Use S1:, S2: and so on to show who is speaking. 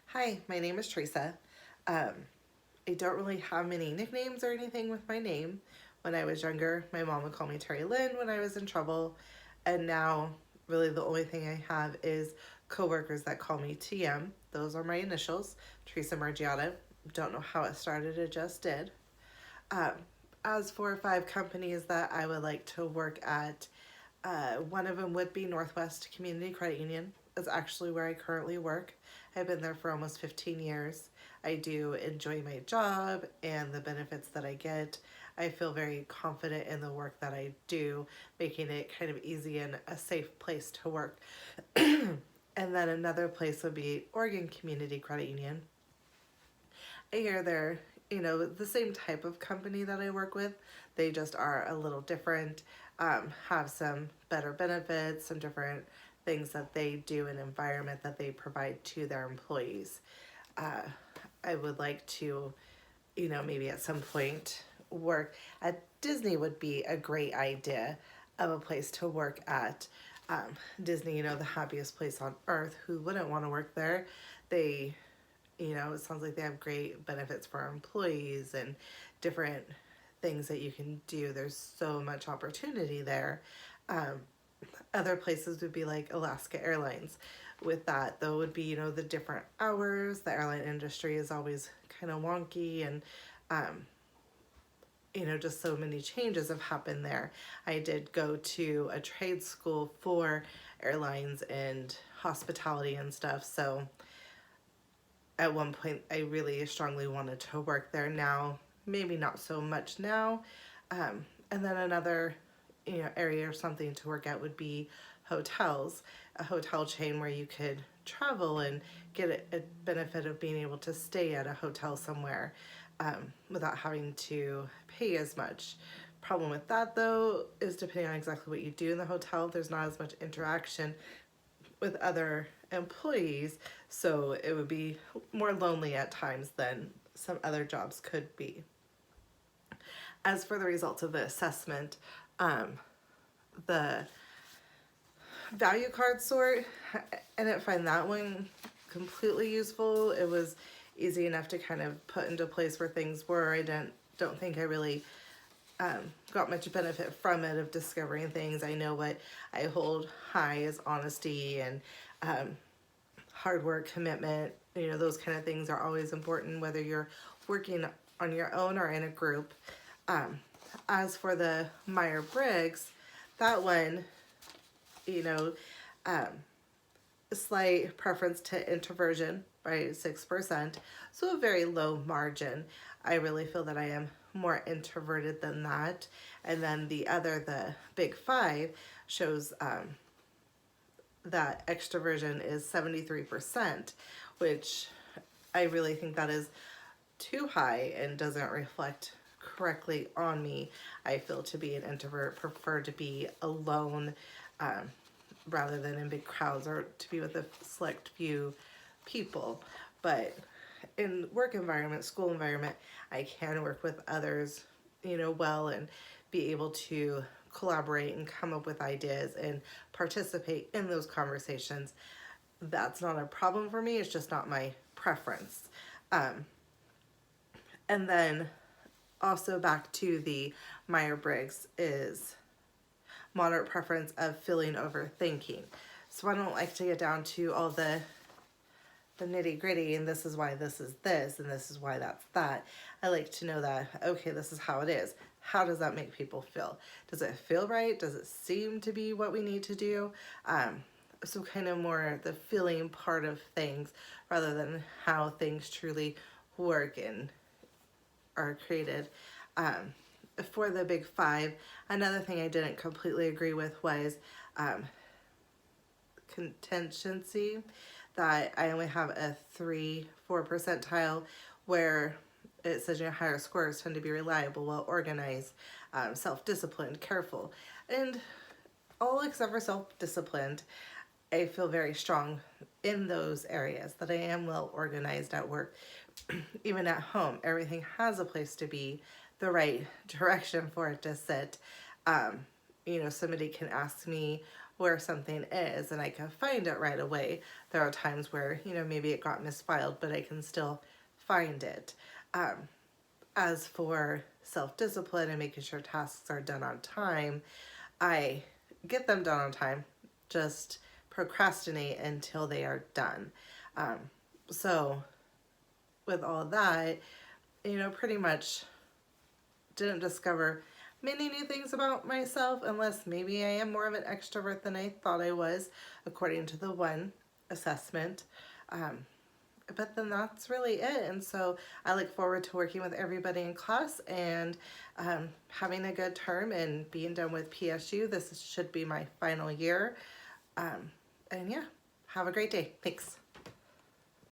S1: Hi, my name is Teresa. Um, I don't really have many nicknames or anything with my name. When I was younger, my mom would call me Terry Lynn when I was in trouble, and now really the only thing I have is coworkers that call me TM. Those are my initials, Teresa Margiata. Don't know how it started, it just did. Um, as for five companies that I would like to work at, one of them would be Northwest Community Credit Union. Is actually where I currently work. I've been there for almost 15 years. I do enjoy my job and the benefits that I get. I feel very confident in the work that I do, making it kind of easy and a safe place to work. And then another place would be Oregon Community Credit Union. I hear they're, the same type of company that I work with. They just are a little different, have some better benefits, some different things that they do, an environment that they provide to their employees. Uh, I would like to, maybe at some point work at Disney would be a great idea of a place to work at. Disney, the happiest place on earth. Who wouldn't want to work there? They it sounds like they have great benefits for our employees and different things that you can do. There's so much opportunity there. Um, Other places would be like Alaska Airlines. With that, though, would be, the different hours. The airline industry is always kind of wonky and, um, just so many changes have happened there. I did go to a trade school for airlines and hospitality and stuff, so at one point I really strongly wanted to work there. Now maybe not so much now. And then another area or something to work at would be hotels, a hotel chain where you could travel and get a benefit of being able to stay at a hotel somewhere, without having to pay as much. Problem with that, though, is depending on exactly what you do in the hotel, there's not as much interaction with other employees, so it would be more lonely at times than some other jobs could be. As for the results of the assessment, the value card sort, I didn't find that one completely useful. It was easy enough to kind of put into place where things were. I don't think I really got much benefit from it of discovering things. I know what I hold high is honesty and hard work, commitment. Those kind of things are always important, whether you're working on your own or in a group. Um, as for the Myers-Briggs, that one, you know, um, a slight preference to introversion by 6%, so a very low margin. I really feel that I am more introverted than that. And then the big five, shows that extroversion is 73%, which I really think that is too high and doesn't reflect correctly on me. I feel to be an introvert, prefer to be alone, um, rather than in big crowds or to be with a select few people. But in work environment, school environment, I can work with others, well, and be able to collaborate and come up with ideas and participate in those conversations. That's not a problem for me. It's just not my preference. Um, and then also back to the Myers-Briggs is moderate preference of feeling overthinking. So I don't like to get down to all the nitty gritty and this is why this is this and this is why that's that. I like to know that, okay, this is how it is. How does that make people feel? Does it feel right? Does it seem to be what we need to do? So kind of more the feeling part of things rather than how things truly work and are created. Um, for the big five, another thing I didn't completely agree with was contingency, that I only have a 4 percentile where it says your higher scores tend to be reliable, well organized, self-disciplined, careful, and all except for self-disciplined. I feel very strong in those areas, that I am well organized at work. Even at home, everything has a place to be, the right direction for it to sit. Somebody can ask me where something is and I can find it right away. There are times where, you know, maybe it got misfiled, but I can still find it. As for self-discipline and making sure tasks are done on time, I get them done on time, just procrastinate until they are done. So with all of that, you know, pretty much didn't discover many new things about myself, unless maybe I am more of an extrovert than I thought I was, according to the one assessment. But then that's really it. And so I look forward to working with everybody in class and having a good term and being done with PSU. This should be my final year. And yeah, have a great day. Thanks.